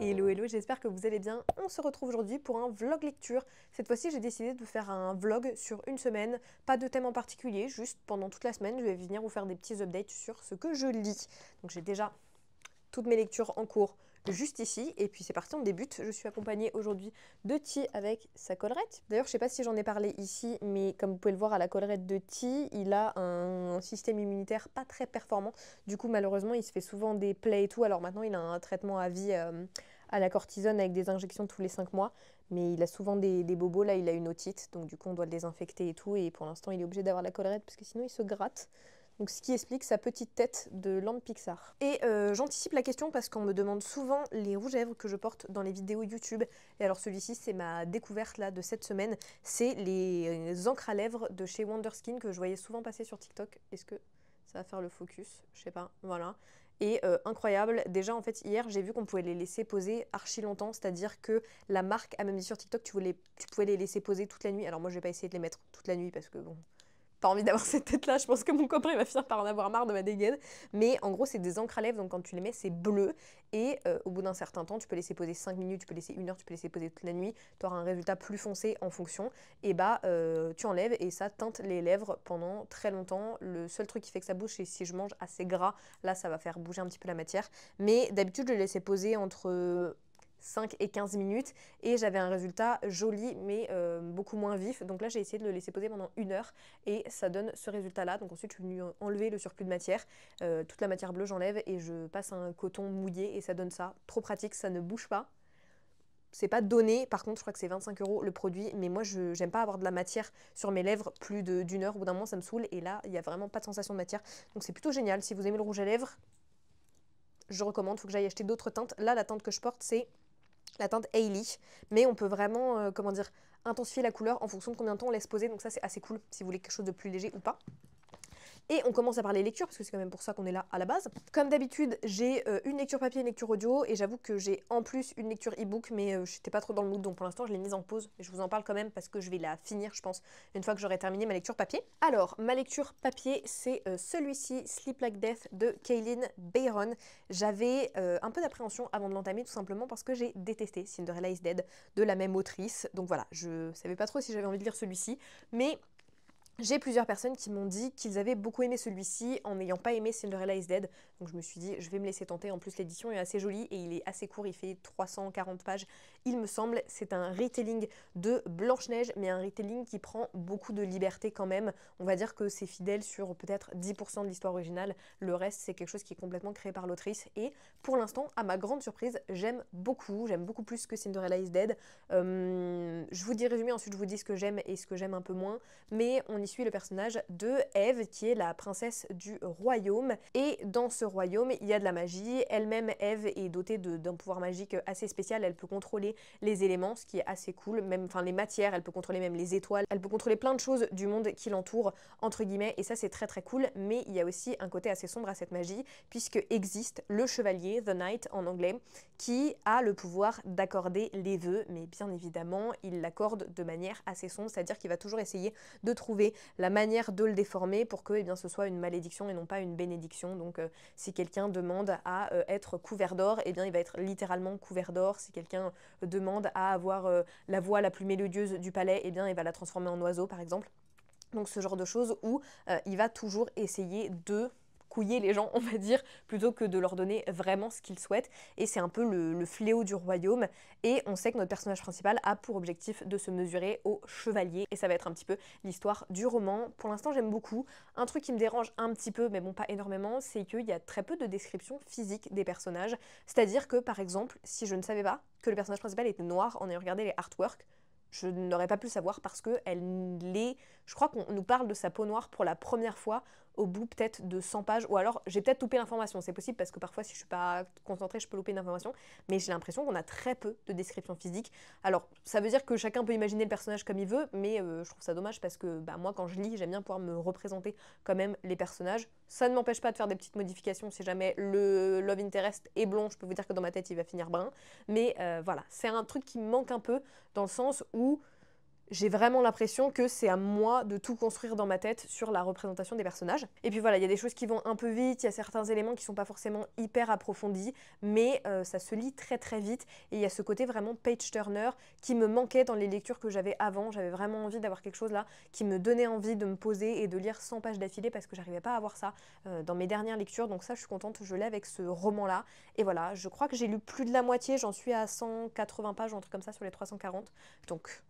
Hello hello, j'espère que vous allez bien. On se retrouve aujourd'hui pour un vlog lecture. Cette fois-ci, j'ai décidé de faire un vlog sur une semaine, pas de thème en particulier, juste pendant toute la semaine, je vais venir vous faire des petits updates sur ce que je lis. Donc j'ai déjà toutes mes lectures en cours juste ici, et puis c'est parti, on débute. Je suis accompagnée aujourd'hui de Ti avec sa collerette. D'ailleurs, je sais pas si j'en ai parlé ici, mais comme vous pouvez le voir à la collerette de Ti, il a un système immunitaire pas très performant. Du coup, malheureusement, il se fait souvent des plaies et tout. Alors maintenant, il a un traitement à vie à la cortisone avec des injections tous les 5 mois, mais il a souvent des bobos. Là, il a une otite, donc du coup, on doit le désinfecter et tout, et pour l'instant, il est obligé d'avoir la collerette parce que sinon, il se gratte. Donc ce qui explique sa petite tête de lampe Pixar. Et j'anticipe la question parce qu'on me demande souvent les rouges à lèvres que je porte dans les vidéos YouTube. Et alors celui-ci, c'est ma découverte là de cette semaine. C'est les encres à lèvres de chez Wonderskin que je voyais souvent passer sur TikTok. Est-ce que ça va faire le focus? Je sais pas, voilà. Et incroyable, déjà en fait hier j'ai vu qu'on pouvait les laisser poser archi longtemps, c'est-à-dire que la marque a même dit sur TikTok tu pouvais les laisser poser toute la nuit. Alors moi je vais pas essayer de les mettre toute la nuit parce que bon, pas envie d'avoir cette tête là, je pense que mon copain il va finir par en avoir marre de ma dégaine. Mais en gros c'est des encres à lèvres, donc quand tu les mets c'est bleu, et au bout d'un certain temps tu peux laisser poser 5 minutes, tu peux laisser 1 heure, tu peux laisser poser toute la nuit, tu auras un résultat plus foncé en fonction, et bah tu enlèves et ça teinte les lèvres pendant très longtemps. Le seul truc qui fait que ça bouge c'est si je mange assez gras, là ça va faire bouger un petit peu la matière, mais d'habitude je les laissais poser entre 5 et 15 minutes et j'avais un résultat joli mais beaucoup moins vif. Donc là j'ai essayé de le laisser poser pendant 1 heure et ça donne ce résultat là. Donc ensuite je suis venue enlever le surplus de matière, toute la matière bleue j'enlève et je passe un coton mouillé et ça donne ça. Trop pratique, ça ne bouge pas. C'est pas donné, par contre je crois que c'est 25 € le produit, mais moi j'aime pas avoir de la matière sur mes lèvres plus d'une heure. Au bout d'un moment ça me saoule et là il n'y a vraiment pas de sensation de matière. Donc c'est plutôt génial. Si vous aimez le rouge à lèvres, je recommande. Faut que j'aille acheter d'autres teintes. Là la teinte que je porte c'est la teinte Hailey, mais on peut vraiment, comment dire, intensifier la couleur en fonction de combien de temps on laisse poser, donc ça c'est assez cool si vous voulez quelque chose de plus léger ou pas. Et on commence à parler lecture, parce que c'est quand même pour ça qu'on est là à la base. Comme d'habitude, j'ai une lecture papier et une lecture audio, et j'avoue que j'ai en plus une lecture e-book, mais j'étais pas trop dans le mood, donc pour l'instant je l'ai mise en pause, et je vous en parle quand même parce que je vais la finir, je pense, une fois que j'aurai terminé ma lecture papier. Alors, ma lecture papier, c'est celui-ci, Sleep Like Death, de Kaylin Bayron. J'avais un peu d'appréhension avant de l'entamer, tout simplement parce que j'ai détesté Cinderella is Dead, de la même autrice, donc voilà, je savais pas trop si j'avais envie de lire celui-ci, mais j'ai plusieurs personnes qui m'ont dit qu'ils avaient beaucoup aimé celui-ci en n'ayant pas aimé Cinderella is Dead. Donc je me suis dit, je vais me laisser tenter. En plus, l'édition est assez jolie et il est assez court. Il fait 340 pages, il me semble. C'est un retelling de Blanche-Neige, mais un retelling qui prend beaucoup de liberté quand même. On va dire que c'est fidèle sur peut-être 10% de l'histoire originale. Le reste, c'est quelque chose qui est complètement créé par l'autrice. Et pour l'instant, à ma grande surprise, j'aime beaucoup. J'aime beaucoup plus que Cinderella is Dead. Je vous dis résumé, ensuite je vous dis ce que j'aime et ce que j'aime un peu moins. Mais on y suit le personnage de Eve, qui est la princesse du royaume. Et dans ce royaume, il y a de la magie. Elle-même, Eve, est dotée d'un pouvoir magique assez spécial. Elle peut contrôler les éléments, ce qui est assez cool. Même, enfin, les matières, elle peut contrôler même les étoiles. Elle peut contrôler plein de choses du monde qui l'entoure, entre guillemets. Et ça, c'est très très cool. Mais il y a aussi un côté assez sombre à cette magie, puisque existe le chevalier, The Knight en anglais, qui a le pouvoir d'accorder les vœux. Mais bien évidemment, il l'accorde de manière assez sombre, c'est-à-dire qu'il va toujours essayer de trouver la manière de le déformer pour que ce soit une malédiction et non pas une bénédiction. Donc si quelqu'un demande à être couvert d'or, il va être littéralement couvert d'or. Si quelqu'un demande à avoir la voix la plus mélodieuse du palais, il va la transformer en oiseau par exemple. Donc ce genre de choses où il va toujours essayer de couiller les gens, on va dire, plutôt que de leur donner vraiment ce qu'ils souhaitent. Et c'est un peu le fléau du royaume. Et on sait que notre personnage principal a pour objectif de se mesurer au chevalier. Et ça va être un petit peu l'histoire du roman. Pour l'instant, j'aime beaucoup. Un truc qui me dérange un petit peu, mais bon, pas énormément, c'est qu'il y a très peu de descriptions physiques des personnages. C'est-à-dire que, par exemple, si je ne savais pas que le personnage principal était noir en ayant regardé les artworks, je n'aurais pas pu le savoir parce que je crois qu'on nous parle de sa peau noire pour la première fois au bout peut-être de 100 pages, ou alors j'ai peut-être loupé l'information, c'est possible parce que parfois si je suis pas concentrée je peux louper une information, mais j'ai l'impression qu'on a très peu de description physique. Alors ça veut dire que chacun peut imaginer le personnage comme il veut, mais je trouve ça dommage parce que moi quand je lis j'aime bien pouvoir me représenter quand même les personnages. Ça ne m'empêche pas de faire des petites modifications si jamais le love interest est blond, je peux vous dire que dans ma tête il va finir brun, mais voilà, c'est un truc qui me manque un peu dans le sens où j'ai vraiment l'impression que c'est à moi de tout construire dans ma tête sur la représentation des personnages. Et puis voilà, il y a des choses qui vont un peu vite, il y a certains éléments qui sont pas forcément hyper approfondis, mais ça se lit très très vite. Et il y a ce côté vraiment page-turner qui me manquait dans les lectures que j'avais avant. J'avais vraiment envie d'avoir quelque chose là qui me donnait envie de me poser et de lire 100 pages d'affilée parce que j'arrivais pas à avoir ça dans mes dernières lectures. Donc ça, je suis contente, je l'ai avec ce roman-là. Et voilà, je crois que j'ai lu plus de la moitié, j'en suis à 180 pages ou un truc comme ça sur les 340. Donc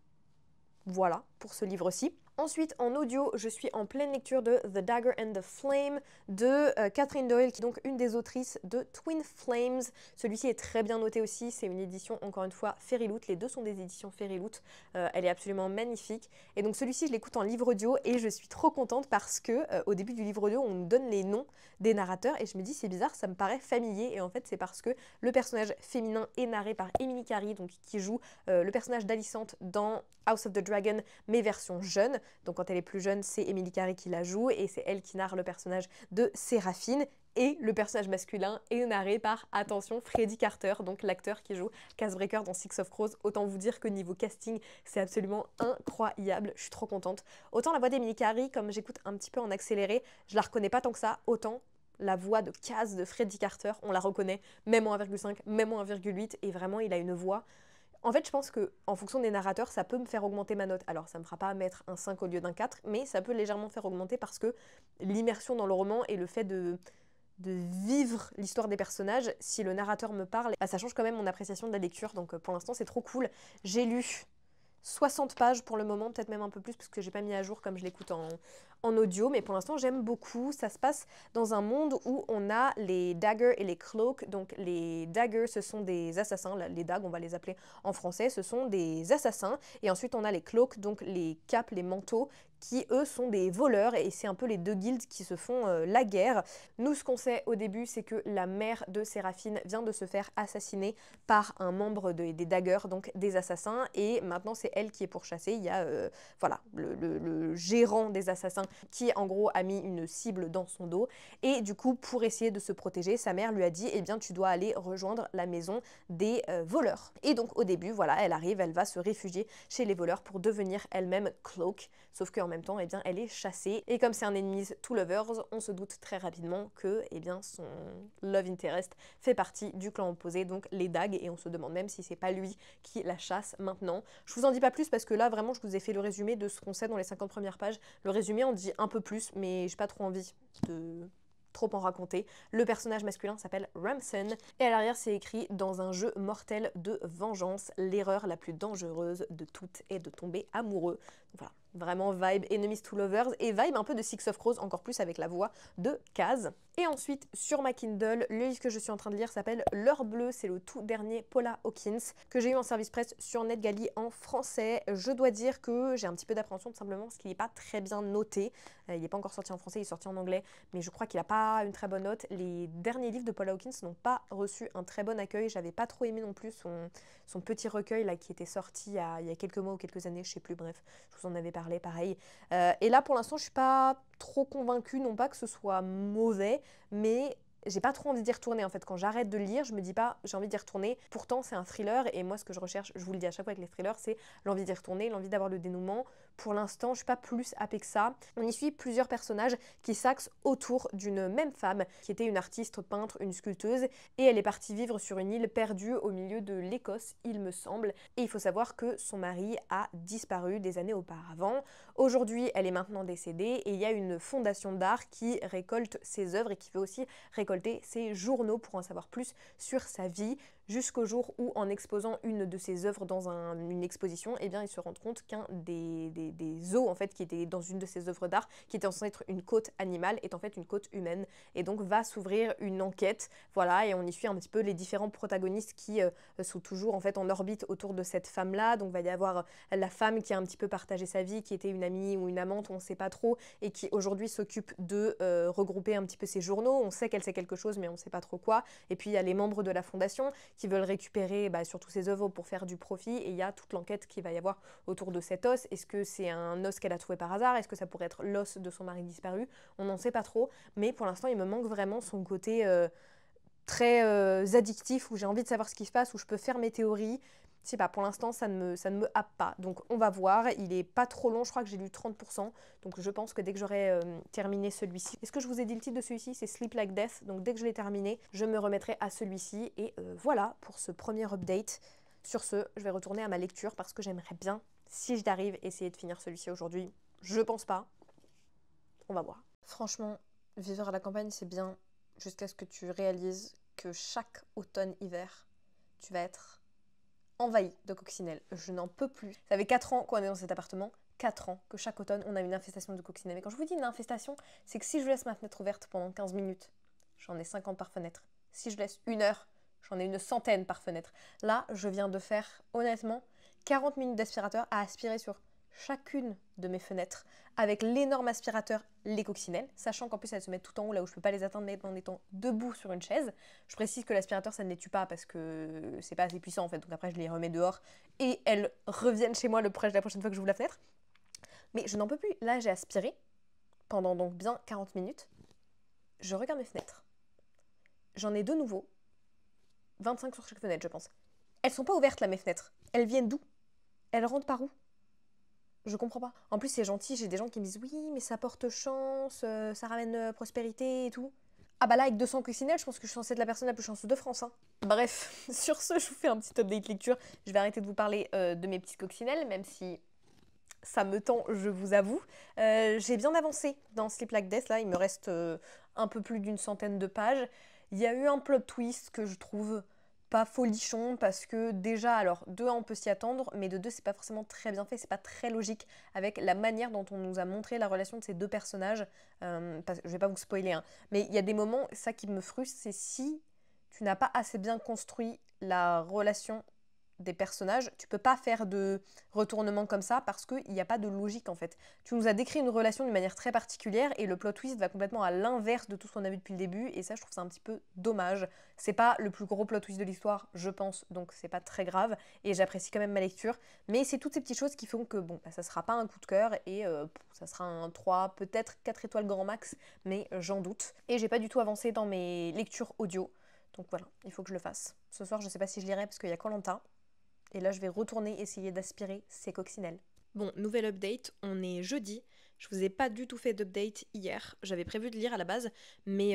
voilà pour ce livre-ci. Ensuite, en audio, je suis en pleine lecture de The Dagger and the Flame de Catherine Doyle, qui est donc une des autrices de Twin Flames. Celui-ci est très bien noté aussi, c'est une édition, encore une fois, Fairyloot. Les deux sont des éditions Fairyloot. Elle est absolument magnifique. Et donc celui-ci, je l'écoute en livre audio et je suis trop contente parce que au début du livre audio, on nous donne les noms des narrateurs et je me dis c'est bizarre, ça me paraît familier. Et en fait, c'est parce que le personnage féminin est narré par Emily Carey, donc qui joue le personnage d'Alicante dans House of the Dragon, mais version jeune. Donc quand elle est plus jeune, c'est Emily Carey qui la joue et c'est elle qui narre le personnage de Séraphine. Et le personnage masculin est narré par, attention, Freddie Carter, donc l'acteur qui joue Casebreaker dans Six of Crows. Autant vous dire que niveau casting, c'est absolument incroyable. Je suis trop contente. Autant la voix d'Emily Carey, comme j'écoute un petit peu en accéléré, je la reconnais pas tant que ça. Autant la voix de Cas de Freddie Carter, on la reconnaît, même en 1,5, même en 1,8. Et vraiment, il a une voix... En fait, je pense que en fonction des narrateurs, ça peut me faire augmenter ma note. Alors, ça me fera pas mettre un 5 au lieu d'un 4, mais ça peut légèrement faire augmenter parce que l'immersion dans le roman et le fait de vivre l'histoire des personnages, si le narrateur me parle, bah, ça change quand même mon appréciation de la lecture. Donc, pour l'instant, c'est trop cool. J'ai lu 60 pages pour le moment, peut-être même un peu plus parce que j'ai pas mis à jour comme je l'écoute en audio, mais pour l'instant j'aime beaucoup. Ça se passe dans un monde où on a les daggers et les cloaks. Donc les daggers, ce sont des assassins, les dagues on va les appeler en français, ce sont des assassins. Et ensuite on a les cloaks, donc les capes, les manteaux, qui eux sont des voleurs et c'est un peu les deux guildes qui se font la guerre. Nous, ce qu'on sait au début, c'est que la mère de Séraphine vient de se faire assassiner par un membre des daggers, donc des assassins, et maintenant c'est elle qui est pourchassée. Il y a voilà, le gérant des assassins qui en gros a mis une cible dans son dos et du coup pour essayer de se protéger, sa mère lui a dit eh bien tu dois aller rejoindre la maison des voleurs. Et donc au début voilà, elle arrive, elle va se réfugier chez les voleurs pour devenir elle-même cloak, sauf qu'en même temps eh bien elle est chassée et comme c'est un enemies to lovers, on se doute très rapidement que eh bien son love interest fait partie du clan opposé, donc les dagues, et on se demande même si c'est pas lui qui la chasse maintenant. Je vous en dis pas plus parce que là vraiment je vous ai fait le résumé de ce qu'on sait dans les 50 premières pages. Le résumé en dit un peu plus, mais j'ai pas trop envie de trop en raconter. Le personnage masculin s'appelle Ramson et à l'arrière c'est écrit: dans un jeu mortel de vengeance, l'erreur la plus dangereuse de toutes est de tomber amoureux. Donc voilà, vraiment vibe Enemies to Lovers et vibe un peu de Six of Crows, encore plus avec la voix de Kaz. Et ensuite, sur ma Kindle, le livre que je suis en train de lire s'appelle L'heure bleue, c'est le tout dernier Paula Hawkins que j'ai eu en service presse sur NetGalley en français. Je dois dire que j'ai un petit peu d'appréhension tout simplement parce qu'il n'est pas très bien noté. Il n'est pas encore sorti en français, il est sorti en anglais, mais je crois qu'il n'a pas une très bonne note. Les derniers livres de Paula Hawkins n'ont pas reçu un très bon accueil. J'avais pas trop aimé non plus son petit recueil là qui était sorti il y a quelques mois ou quelques années, je sais plus, bref, je vous en avais parlé pareil. Et là pour l'instant je suis pas trop convaincue, non pas que ce soit mauvais, mais j'ai pas trop envie d'y retourner en fait. Quand j'arrête de lire, je me dis pas j'ai envie d'y retourner. Pourtant c'est un thriller et moi ce que je recherche, je vous le dis à chaque fois avec les thrillers, c'est l'envie d'y retourner, l'envie d'avoir le dénouement. Pour l'instant, je suis pas plus happée que ça. On y suit plusieurs personnages qui s'axent autour d'une même femme qui était une artiste, peintre, une sculpteuse et elle est partie vivre sur une île perdue au milieu de l'Écosse, il me semble. Et il faut savoir que son mari a disparu des années auparavant. Aujourd'hui, elle est maintenant décédée et il y a une fondation d'art qui récolte ses œuvres et qui veut aussi récolter ses journaux pour en savoir plus sur sa vie, jusqu'au jour où, en exposant une de ses œuvres dans une exposition, eh bien, ils se rendent compte qu'un des os en fait, qui était dans une de ses œuvres d'art, qui était censé être une côte animale, est en fait une côte humaine. Et donc va s'ouvrir une enquête, voilà, et on y suit un petit peu les différents protagonistes qui sont toujours en fait en orbite autour de cette femme-là. Donc va y avoir la femme qui a un petit peu partagé sa vie, qui était une amie ou une amante, on ne sait pas trop, et qui aujourd'hui s'occupe de regrouper un petit peu ses journaux. On sait qu'elle sait quelque chose, mais on ne sait pas trop quoi. Et puis il y a les membres de la fondation qui veulent récupérer surtout ses œuvres pour faire du profit, et il y a toute l'enquête qu'il va y avoir autour de cet os. Est-ce que c'est un os qu'elle a trouvé par hasard? Est-ce que ça pourrait être l'os de son mari disparu? On n'en sait pas trop, mais pour l'instant il me manque vraiment son côté très addictif, où j'ai envie de savoir ce qui se passe, où je peux faire mes théories. Je sais pas, pour l'instant, ça ne me happe pas. Donc, on va voir. Il est pas trop long. Je crois que j'ai lu 30%. Donc, je pense que dès que j'aurai terminé celui-ci... Est-ce que je vous ai dit le titre de celui-ci? C'est Sleep Like Death. Donc, dès que je l'ai terminé, je me remettrai à celui-ci. Et voilà pour ce premier update. Sur ce, je vais retourner à ma lecture parce que j'aimerais bien, si j'y arrive, essayer de finir celui-ci aujourd'hui. Je pense pas. On va voir. Franchement, vivre à la campagne, c'est bien jusqu'à ce que tu réalises que chaque automne-hiver, tu vas être envahi de coccinelles. Je n'en peux plus. Ça fait 4 ans qu'on est dans cet appartement. 4 ans que chaque automne, on a une infestation de coccinelles. Mais quand je vous dis une infestation, c'est que si je laisse ma fenêtre ouverte pendant 15 minutes, j'en ai 50 par fenêtre. Si je laisse 1 heure, j'en ai une centaine par fenêtre. Là, je viens de faire, honnêtement, 40 minutes d'aspirateur à aspirer sur chacune de mes fenêtres avec l'énorme aspirateur les coccinelles, sachant qu'en plus elles se mettent tout en haut là où je peux pas les atteindre en étant debout sur une chaise. Je précise que l'aspirateur ça ne les tue pas parce que c'est pas assez puissant en fait, donc après je les remets dehors et elles reviennent chez moi la prochaine fois que j'ouvre la fenêtre. Mais je n'en peux plus, là j'ai aspiré pendant donc bien 40 minutes, je regarde mes fenêtres, j'en ai de nouveau, 25 sur chaque fenêtre je pense. Elles sont pas ouvertes là mes fenêtres, elles viennent d'où? Elles rentrent par où? Je comprends pas. En plus, c'est gentil, j'ai des gens qui me disent oui, mais ça porte chance, ça ramène prospérité et tout. Ah bah là, avec 200 coccinelles, je pense que je suis censée être la personne la plus chanceuse de France. Hein. Bref, sur ce, je vous fais un petit update lecture. Je vais arrêter de vous parler de mes petites coccinelles, même si ça me tend, je vous avoue. J'ai bien avancé dans Sleep Like Death, là, il me reste un peu plus d'une centaine de pages. Il y a eu un plot twist que je trouve pas folichon parce que déjà, alors de 1 on peut s'y attendre, mais de 2 c'est pas forcément très bien fait, c'est pas très logique avec la manière dont on nous a montré la relation de ces 2 personnages. Je vais pas vous spoiler, hein, mais il y a des moments, ça qui me frustre, c'est si tu n'as pas assez bien construit la relation des personnages, tu peux pas faire de retournement comme ça parce qu'il n'y a pas de logique en fait. Tu nous as décrit une relation d'une manière très particulière et le plot twist va complètement à l'inverse de tout ce qu'on a vu depuis le début et ça je trouve ça un petit peu dommage. C'est pas le plus gros plot twist de l'histoire, je pense, donc c'est pas très grave et j'apprécie quand même ma lecture, mais c'est toutes ces petites choses qui font que bon, bah, ça sera pas un coup de cœur et ça sera un 3, peut-être 4 étoiles grand max, mais j'en doute. Et j'ai pas du tout avancé dans mes lectures audio, donc voilà, il faut que je le fasse. Ce soir je sais pas si je lirai parce qu'il y a Koh-Lanta. Et là, je vais retourner essayer d'aspirer ces coccinelles. Bon, nouvelle update, on est jeudi. Je vous ai pas du tout fait d'update hier. J'avais prévu de lire à la base, mais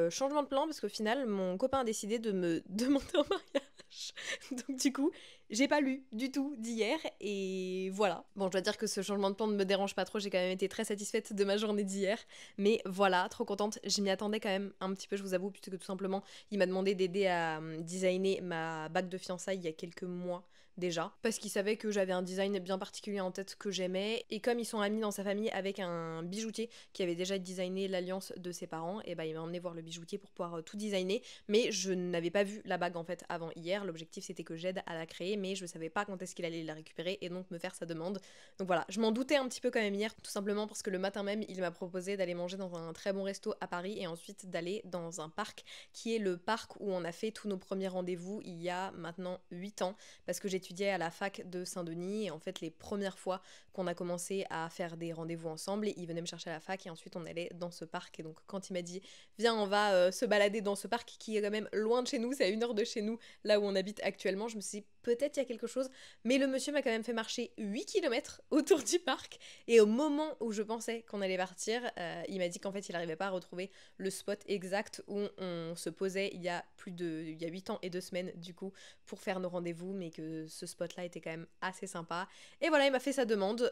changement de plan parce qu'au final, mon copain a décidé de me demander en mariage. Donc du coup, j'ai pas lu du tout d'hier et voilà. Bon, je dois dire que ce changement de plan ne me dérange pas trop. J'ai quand même été très satisfaite de ma journée d'hier. Mais voilà, trop contente. Je m'y attendais quand même un petit peu, je vous avoue, puisque tout simplement, il m'a demandé d'aider à designer ma bague de fiançailles il y a quelques mois. Déjà, parce qu'il savait que j'avais un design bien particulier en tête que j'aimais, et comme ils sont amis dans sa famille avec un bijoutier qui avait déjà designé l'alliance de ses parents, et bah il m'a emmené voir le bijoutier pour pouvoir tout designer, mais je n'avais pas vu la bague en fait avant hier, l'objectif c'était que j'aide à la créer, mais je savais pas quand est-ce qu'il allait la récupérer et donc me faire sa demande. Donc voilà, je m'en doutais un petit peu quand même hier, tout simplement parce que le matin même il m'a proposé d'aller manger dans un très bon resto à Paris et ensuite d'aller dans un parc qui est le parc où on a fait tous nos premiers rendez-vous il y a maintenant 8 ans, parce que j'étudiais à la fac de Saint-Denis et en fait les premières fois qu'on a commencé à faire des rendez-vous ensemble, il venait me chercher à la fac et ensuite on allait dans ce parc et donc quand il m'a dit viens on va se balader dans ce parc qui est quand même loin de chez nous, c'est à 1 heure de chez nous là où on habite actuellement, je me suis dit peut-être il y a quelque chose, mais le monsieur m'a quand même fait marcher 8 km autour du parc et au moment où je pensais qu'on allait partir, il m'a dit qu'en fait il n'arrivait pas à retrouver le spot exact où on se posait il y a 8 ans et 2 semaines du coup pour faire nos rendez-vous, mais que ce spot-là était quand même assez sympa. Et voilà, il m'a fait sa demande.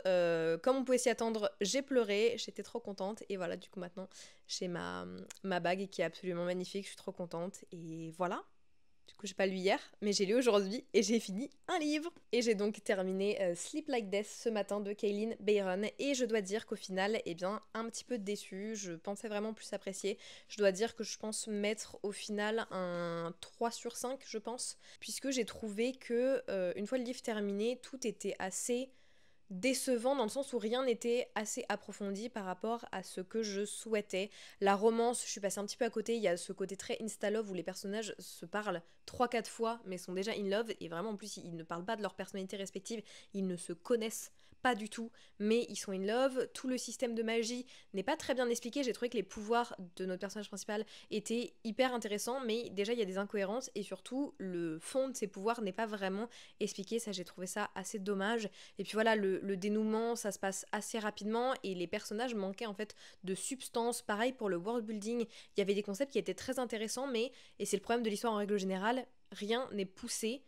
Comme on pouvait s'y attendre, j'ai pleuré, j'étais trop contente. Et voilà, du coup maintenant, j'ai ma bague qui est absolument magnifique, je suis trop contente. Et voilà. Du coup, j'ai pas lu hier, mais j'ai lu aujourd'hui et j'ai fini un livre. Et j'ai donc terminé Sleep Like Death ce matin de Kaylin Byron. Et je dois dire qu'au final, eh bien, un petit peu déçue. Je pensais vraiment plus apprécier. Je dois dire que je pense mettre au final un 3 sur 5, je pense. Puisque j'ai trouvé que, une fois le livre terminé, tout était assez décevant dans le sens où rien n'était assez approfondi par rapport à ce que je souhaitais. La romance, je suis passée un petit peu à côté, il y a ce côté très insta-love où les personnages se parlent 3-4 fois mais sont déjà in love et vraiment en plus ils ne parlent pas de leur personnalité respective, ils ne se connaissent pas du tout, mais ils sont in love. Tout le système de magie n'est pas très bien expliqué. J'ai trouvé que les pouvoirs de notre personnage principal étaient hyper intéressants, mais déjà il y a des incohérences et surtout le fond de ses pouvoirs n'est pas vraiment expliqué. Ça, j'ai trouvé ça assez dommage. Et puis voilà, le dénouement, ça se passe assez rapidement et les personnages manquaient en fait de substance. Pareil pour le world building, il y avait des concepts qui étaient très intéressants, mais, et c'est le problème de l'histoire en règle générale, rien n'est poussé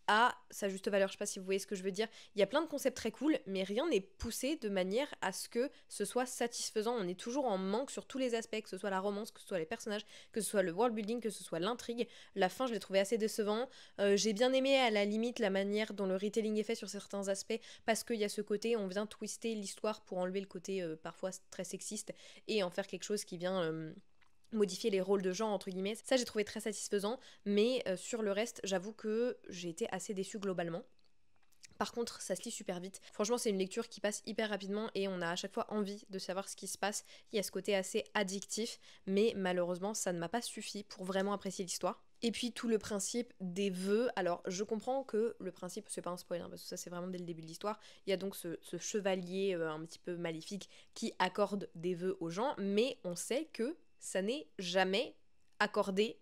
à sa juste valeur. Je sais pas si vous voyez ce que je veux dire. Il y a plein de concepts très cool, mais rien n'est poussé de manière à ce que ce soit satisfaisant. On est toujours en manque sur tous les aspects, que ce soit la romance, que ce soit les personnages, que ce soit le world building, que ce soit l'intrigue. La fin, je l'ai trouvé assez décevant. J'ai bien aimé à la limite la manière dont le retelling est fait sur certains aspects, parce qu'il y a ce côté, on vient twister l'histoire pour enlever le côté parfois très sexiste et en faire quelque chose qui vient modifier les rôles de genre entre guillemets. Ça j'ai trouvé très satisfaisant, mais sur le reste j'avoue que j'ai été assez déçue globalement. Par contre, ça se lit super vite. Franchement, c'est une lecture qui passe hyper rapidement et on a à chaque fois envie de savoir ce qui se passe. Il y a ce côté assez addictif, mais malheureusement, ça ne m'a pas suffi pour vraiment apprécier l'histoire. Et puis tout le principe des vœux, alors je comprends que le principe, c'est pas un spoil, hein, parce que ça c'est vraiment dès le début de l'histoire, il y a donc ce chevalier un petit peu maléfique qui accorde des vœux aux gens, mais on sait que ça n'est jamais accordé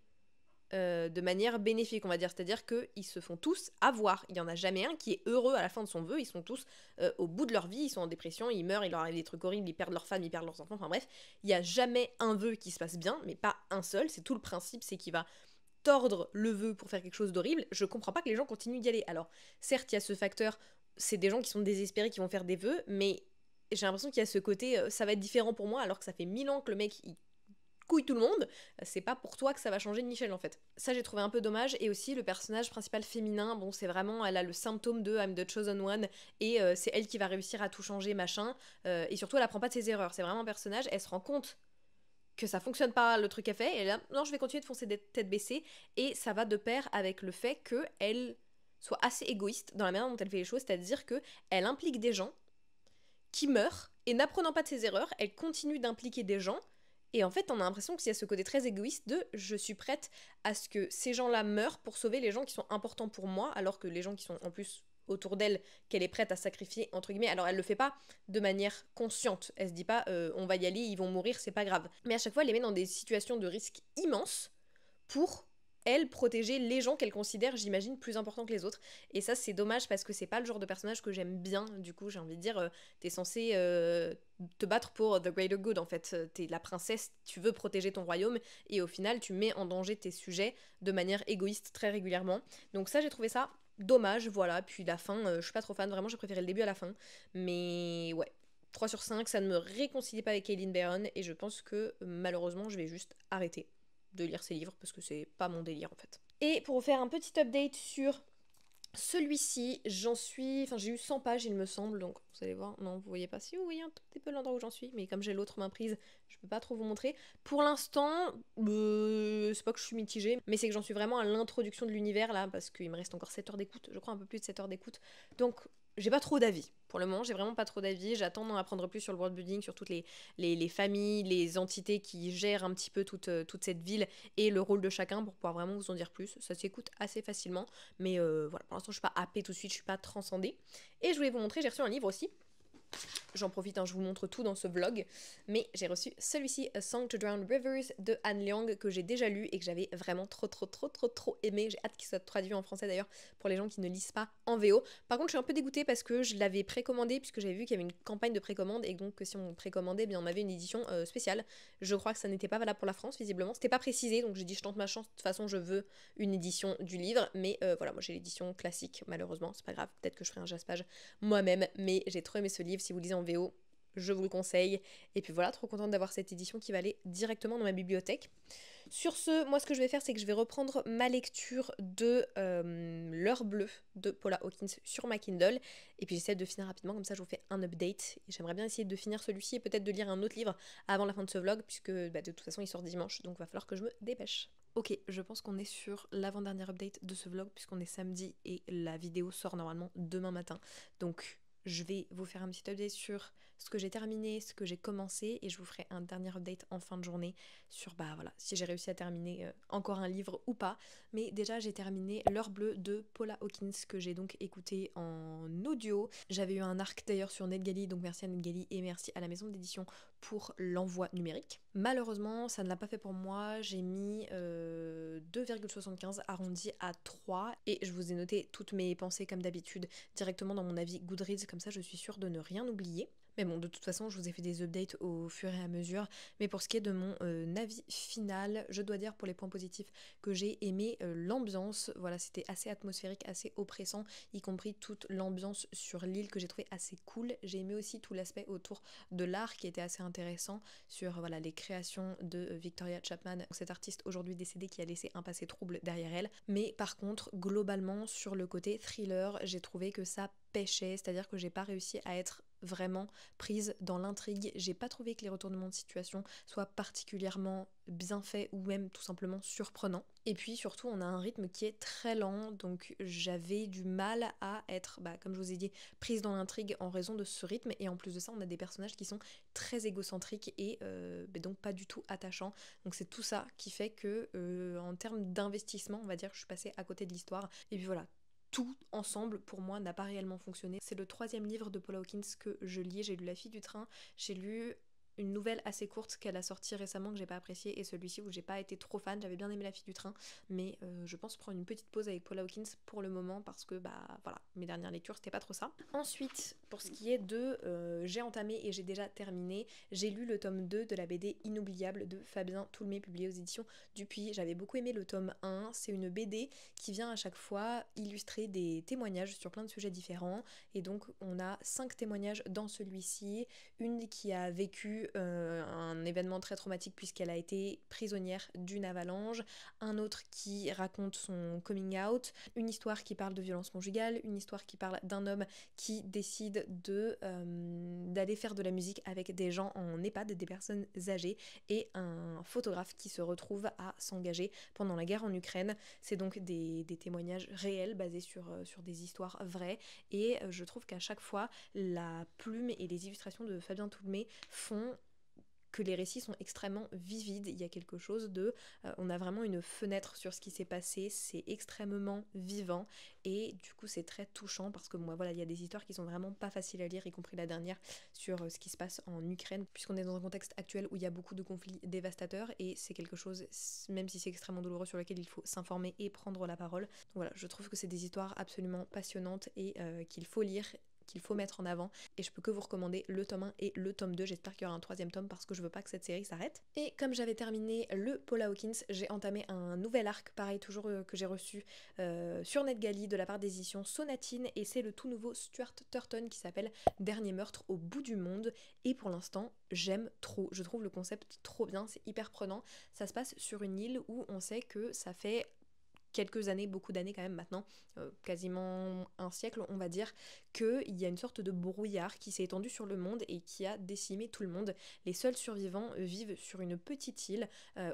de manière bénéfique, on va dire. C'est-à-dire qu'ils se font tous avoir. Il n'y en a jamais un qui est heureux à la fin de son vœu. Ils sont tous au bout de leur vie, ils sont en dépression, ils meurent, il leur arrive des trucs horribles, ils perdent leur femme, ils perdent leurs enfants, enfin bref. Il n'y a jamais un vœu qui se passe bien, mais pas un seul. C'est tout le principe, c'est qu'il va tordre le vœu pour faire quelque chose d'horrible. Je comprends pas que les gens continuent d'y aller. Alors, certes, il y a ce facteur, c'est des gens qui sont désespérés qui vont faire des vœux, mais j'ai l'impression qu'il y a ce côté, ça va être différent pour moi, alors que ça fait 1000 ans que le mec, il couille tout le monde, c'est pas pour toi que ça va changer de Michel en fait. Ça j'ai trouvé un peu dommage, et aussi le personnage principal féminin, bon c'est vraiment, elle a le symptôme de I'm the chosen one, et c'est elle qui va réussir à tout changer, machin, et surtout elle apprend pas de ses erreurs, c'est vraiment un personnage, elle se rend compte que ça fonctionne pas le truc qu'elle fait, et là, non je vais continuer de foncer des têtes baissées, et ça va de pair avec le fait qu'elle soit assez égoïste dans la manière dont elle fait les choses, c'est-à-dire que elle implique des gens qui meurt, et n'apprenant pas de ses erreurs, elle continue d'impliquer des gens, et en fait, on a l'impression qu'il y a ce côté très égoïste de je suis prête à ce que ces gens-là meurent pour sauver les gens qui sont importants pour moi, alors que les gens qui sont en plus autour d'elle, qu'elle est prête à sacrifier, entre guillemets, alors elle le fait pas de manière consciente, elle se dit pas on va y aller, ils vont mourir, c'est pas grave. Mais à chaque fois, elle les met dans des situations de risque immenses pour elle protéger les gens qu'elle considère, j'imagine, plus importants que les autres. Et ça, c'est dommage parce que c'est pas le genre de personnage que j'aime bien. Du coup, j'ai envie de dire, t'es censé te battre pour the greater good en fait. T'es la princesse, tu veux protéger ton royaume, et au final, tu mets en danger tes sujets de manière égoïste très régulièrement. Donc ça, j'ai trouvé ça dommage, voilà. Puis la fin, je suis pas trop fan, vraiment, j'ai préféré le début à la fin. Mais ouais. 3 sur 5, ça ne me réconcilie pas avec Eileen Barron, et je pense que malheureusement, je vais juste arrêter de lire ses livres parce que c'est pas mon délire en fait. Et pour vous faire un petit update sur celui-ci, j'ai eu 100 pages il me semble, donc vous allez voir, non vous voyez pas, si vous voyez un tout petit peu l'endroit où j'en suis, mais comme j'ai l'autre main prise, je peux pas trop vous montrer. Pour l'instant, c'est pas que je suis mitigée, mais c'est que j'en suis vraiment à l'introduction de l'univers là, parce qu'il me reste encore 7 heures d'écoute, je crois un peu plus de 7 heures d'écoute, donc j'ai pas trop d'avis. Pour le moment, j'ai vraiment pas trop d'avis. J'attends d'en apprendre plus sur le world building, sur toutes les familles, les entités qui gèrent un petit peu toute cette ville et le rôle de chacun pour pouvoir vraiment vous en dire plus. Ça s'écoute assez facilement, mais voilà, pour l'instant, je suis pas happée tout de suite, je suis pas transcendée. Et je voulais vous montrer, j'ai reçu un livre aussi. J'en profite, hein, je vous montre tout dans ce vlog, mais j'ai reçu celui-ci, A Song to Drown Rivers de Anne Liang, que j'ai déjà lu et que j'avais vraiment trop aimé. J'ai hâte qu'il soit traduit en français d'ailleurs pour les gens qui ne lisent pas en VO. Par contre, je suis un peu dégoûtée parce que je l'avais précommandé, puisque j'avais vu qu'il y avait une campagne de précommande, et donc si on précommandait, bien on avait une édition spéciale. Je crois que ça n'était pas valable pour la France, visiblement. C'était pas précisé, donc j'ai dit je tente ma chance. De toute façon, je veux une édition du livre, mais voilà, moi j'ai l'édition classique, malheureusement, c'est pas grave. Peut-être que je ferai un jaspage moi-même, mais j'ai trop aimé ce livre. Si vous lisez en VO, je vous le conseille. Et puis voilà, trop contente d'avoir cette édition qui va aller directement dans ma bibliothèque. Sur ce, moi ce que je vais faire, c'est que je vais reprendre ma lecture de L'heure bleue de Paula Hawkins sur ma Kindle, et puis j'essaie de finir rapidement, comme ça je vous fais un update. Et j'aimerais bien essayer de finir celui-ci et peut-être de lire un autre livre avant la fin de ce vlog, puisque de toute façon il sort dimanche, donc il va falloir que je me dépêche. Ok, je pense qu'on est sur l'avant-dernier update de ce vlog, puisqu'on est samedi et la vidéo sort normalement demain matin. Donc je vais vous faire un petit update sur ce que j'ai terminé, ce que j'ai commencé, et je vous ferai un dernier update en fin de journée sur voilà, si j'ai réussi à terminer encore un livre ou pas. Mais déjà j'ai terminé L'heure bleue de Paula Hawkins, que j'ai donc écouté en audio. J'avais eu un arc d'ailleurs sur NetGalley, donc merci à NetGalley et merci à la maison d'édition pour l'envoi numérique. Malheureusement ça ne l'a pas fait pour moi, j'ai mis 2,75 arrondi à 3, et je vous ai noté toutes mes pensées comme d'habitude directement dans mon avis Goodreads, comme ça je suis sûre de ne rien oublier. Mais bon, de toute façon, je vous ai fait des updates au fur et à mesure. Mais pour ce qui est de mon avis final, je dois dire pour les points positifs que j'ai aimé l'ambiance. Voilà, c'était assez atmosphérique, assez oppressant, y compris toute l'ambiance sur l'île que j'ai trouvé assez cool. J'ai aimé aussi tout l'aspect autour de l'art qui était assez intéressant sur voilà, les créations de Victoria Chapman, cette artiste aujourd'hui décédée qui a laissé un passé trouble derrière elle. Mais par contre, globalement, sur le côté thriller, j'ai trouvé que ça pêchait, c'est-à-dire que j'ai pas réussi à être vraiment prise dans l'intrigue. J'ai pas trouvé que les retournements de situation soient particulièrement bien faits ou même tout simplement surprenants. Et puis surtout on a un rythme qui est très lent, donc j'avais du mal à être, comme je vous ai dit, prise dans l'intrigue en raison de ce rythme, et en plus de ça on a des personnages qui sont très égocentriques et donc pas du tout attachants. Donc c'est tout ça qui fait que en termes d'investissement, on va dire, je suis passée à côté de l'histoire. Et puis voilà, tout ensemble pour moi n'a pas réellement fonctionné. C'est le 3e livre de Paula Hawkins que je lis. J'ai lu La fille du train, j'ai lu une nouvelle assez courte qu'elle a sortie récemment que j'ai pas appréciée, et celui-ci où j'ai pas été trop fan. J'avais bien aimé La fille du train, mais je pense prendre une petite pause avec Paula Hawkins pour le moment parce que voilà, mes dernières lectures c'était pas trop ça. Ensuite, pour ce qui est de j'ai entamé et j'ai déjà terminé, j'ai lu le tome 2 de la BD Inoubliable de Fabien Toulmé, publié aux éditions Dupuis. J'avais beaucoup aimé le tome 1, c'est une BD qui vient à chaque fois illustrer des témoignages sur plein de sujets différents, et donc on a 5 témoignages dans celui-ci. Une qui a vécu un événement très traumatique puisqu'elle a été prisonnière d'une avalanche, un autre qui raconte son coming out, une histoire qui parle de violence conjugale, une histoire qui parle d'un homme qui décide d'aller faire de la musique avec des gens en EHPAD, des personnes âgées, et un photographe qui se retrouve à s'engager pendant la guerre en Ukraine. C'est donc des témoignages réels basés sur des histoires vraies, et je trouve qu'à chaque fois la plume et les illustrations de Fabien Toulmé font que les récits sont extrêmement vivides. Il y a quelque chose de... on a vraiment une fenêtre sur ce qui s'est passé, c'est extrêmement vivant, et du coup c'est très touchant parce que moi voilà, il y a des histoires qui sont vraiment pas faciles à lire, y compris la dernière sur ce qui se passe en Ukraine, puisqu'on est dans un contexte actuel où il y a beaucoup de conflits dévastateurs, et c'est quelque chose, même si c'est extrêmement douloureux, sur lequel il faut s'informer et prendre la parole. Donc voilà, je trouve que c'est des histoires absolument passionnantes et qu'il faut lire, qu'il faut mettre en avant, et je peux que vous recommander le tome 1 et le tome 2. J'espère qu'il y aura un 3e tome parce que je veux pas que cette série s'arrête. Et comme j'avais terminé le Paula Hawkins, j'ai entamé un nouvel arc, pareil toujours que j'ai reçu sur NetGalley de la part des éditions Sonatine, et c'est le tout nouveau Stuart Turton qui s'appelle Dernier meurtre au bout du monde, et pour l'instant j'aime trop, je trouve le concept trop bien, c'est hyper prenant. Ça se passe sur une île où on sait que ça fait quelques années, beaucoup d'années quand même maintenant, quasiment un siècle on va dire, qu'il y a une sorte de brouillard qui s'est étendu sur le monde et qui a décimé tout le monde. Les seuls survivants vivent sur une petite île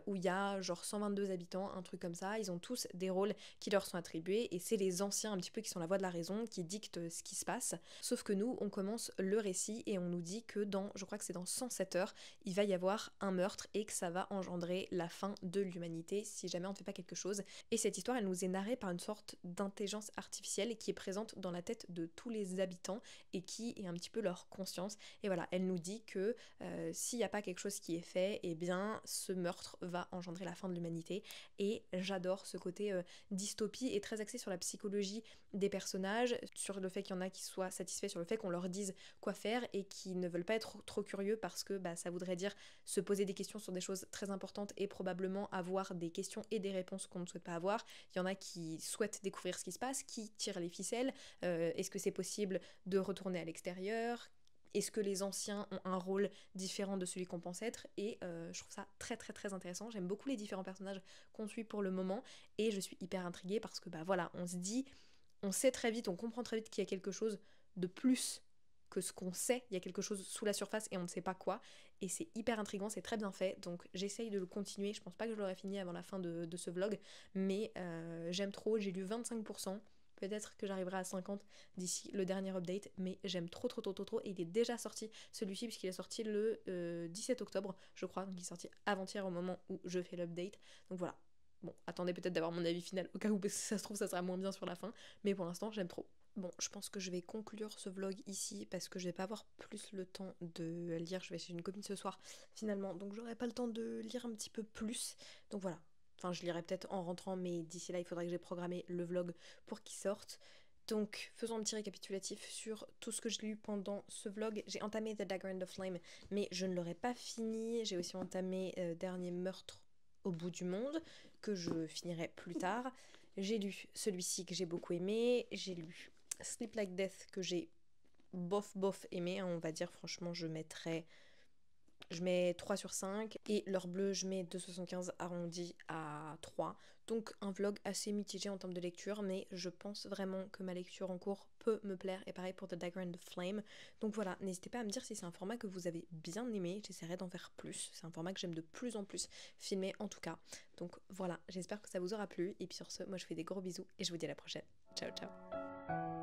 où il y a genre 122 habitants, un truc comme ça. Ils ont tous des rôles qui leur sont attribués, et c'est les anciens un petit peu qui sont la voix de la raison, qui dictent ce qui se passe. Sauf que nous, on commence le récit et on nous dit que je crois que c'est dans 107 heures, il va y avoir un meurtre et que ça va engendrer la fin de l'humanité si jamais on ne fait pas quelque chose. Et cette histoire, elle nous est narrée par une sorte d'intelligence artificielle qui est présente dans la tête de tous les habitants et qui est un petit peu leur conscience. Et voilà, elle nous dit que s'il n'y a pas quelque chose qui est fait, eh bien ce meurtre va engendrer la fin de l'humanité. Et j'adore ce côté dystopie, et très axé sur la psychologie des personnages, sur le fait qu'il y en a qui soient satisfaits, sur le fait qu'on leur dise quoi faire et qui ne veulent pas être trop curieux parce que ça voudrait dire se poser des questions sur des choses très importantes et probablement avoir des questions et des réponses qu'on ne souhaite pas avoir. Il y en a qui souhaitent découvrir ce qui se passe, qui tirent les ficelles. Est-ce que c'est possible de retourner à l'extérieur ? Est-ce que les anciens ont un rôle différent de celui qu'on pense être ? Et je trouve ça très très très intéressant. J'aime beaucoup les différents personnages qu'on suit pour le moment, et je suis hyper intriguée parce que voilà, on sait très vite, on comprend très vite qu'il y a quelque chose de plus que ce qu'on sait, il y a quelque chose sous la surface et on ne sait pas quoi, et c'est hyper intriguant, c'est très bien fait, donc j'essaye de le continuer. Je pense pas que je l'aurai fini avant la fin de ce vlog, mais j'aime trop. J'ai lu 25%, peut-être que j'arriverai à 50 d'ici le dernier update, mais j'aime trop et il est déjà sorti celui-ci puisqu'il est sorti le 17 octobre je crois, donc il est sorti avant-hier au moment où je fais l'update, donc voilà. Bon, attendez peut-être d'avoir mon avis final au cas où, parce que ça se trouve ça sera moins bien sur la fin, mais pour l'instant j'aime trop. Bon, je pense que je vais conclure ce vlog ici parce que je vais pas avoir plus le temps de lire. Je vais chez une copine ce soir finalement, donc j'aurai pas le temps de lire un petit peu plus. Donc voilà. Enfin, je lirai peut-être en rentrant, mais d'ici là, il faudra que j'ai programmé le vlog pour qu'il sorte. Donc, faisons un petit récapitulatif sur tout ce que j'ai lu pendant ce vlog. J'ai entamé The Dagger and the Flame, mais je ne l'aurai pas fini. J'ai aussi entamé Dernier meurtre au bout du monde, que je finirai plus tard. J'ai lu celui-ci que j'ai beaucoup aimé. J'ai lu Sleep Like Death que j'ai bof aimé, hein, on va dire. Franchement, je mets 3 sur 5 et l'heure bleue je mets 2,75 arrondi à 3. Donc un vlog assez mitigé en termes de lecture, mais je pense vraiment que ma lecture en cours peut me plaire, et pareil pour The Dagger and the Flame. Donc voilà, n'hésitez pas à me dire si c'est un format que vous avez bien aimé, j'essaierai d'en faire plus. C'est un format que j'aime de plus en plus filmer en tout cas. Donc voilà, j'espère que ça vous aura plu, et puis sur ce, moi je fais des gros bisous et je vous dis à la prochaine. Ciao ciao.